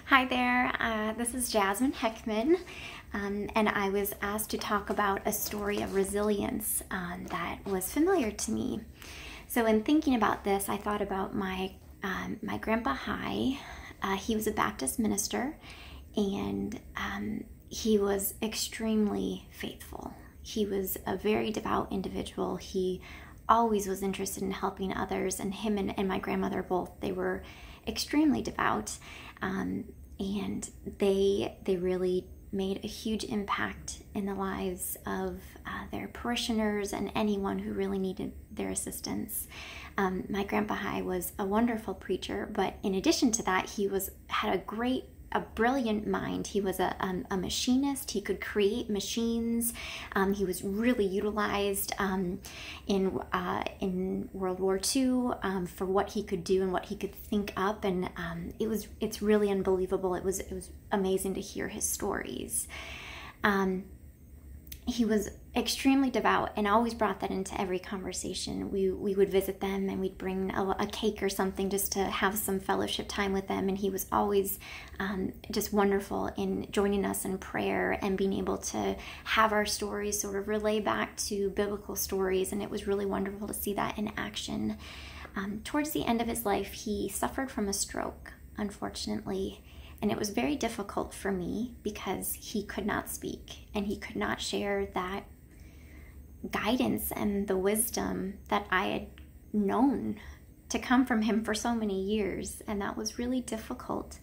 Hi there, this is Jasmine Heckman, and I was asked to talk about a story of resilience that was familiar to me. So in thinking about this, I thought about my Grandpa High. He was a Baptist minister, and he was extremely faithful. He was a very devout individual. He always was interested in helping others, and him and my grandmother both, they were extremely devout, and they really made a huge impact in the lives of their parishioners and anyone who really needed their assistance. My Grandpa High was a wonderful preacher, but in addition to that, he had a brilliant mind. He was a machinist. He could create machines. He was really utilized in World War II for what he could do and what he could think up, and it's really unbelievable. It was amazing to hear his stories. He was extremely devout and always brought that into every conversation. We would visit them and we'd bring a cake or something just to have some fellowship time with them, and he was always just wonderful in joining us in prayer and being able to have our stories sort of relay back to biblical stories, and it was really wonderful to see that in action. Towards the end of his life, he suffered from a stroke, unfortunately. And it was very difficult for me because he could not speak and he could not share that guidance and the wisdom that I had known to come from him for so many years. And that was really difficult.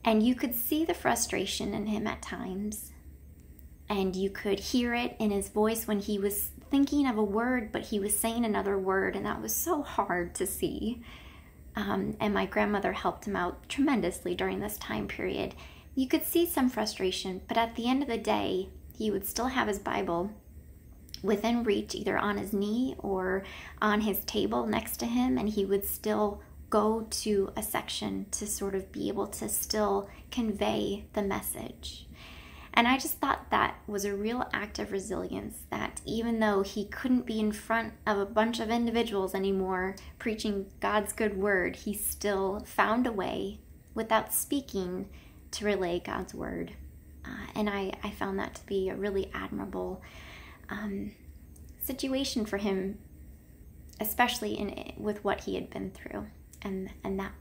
And you could see the frustration in him at times. And you could hear it in his voice when he was thinking of a word, but he was saying another word. And that was so hard to see. And my grandmother helped him out tremendously during this time period. You could see some frustration, but at the end of the day, he would still have his Bible within reach, either on his knee or on his table next to him, and he would still go to a section to sort of be able to still convey the message. And I just thought that was a real act of resilience, that even though he couldn't be in front of a bunch of individuals anymore preaching God's good word, he still found a way without speaking to relay God's word. And I found that to be a really admirable situation for him, especially with what he had been through. And that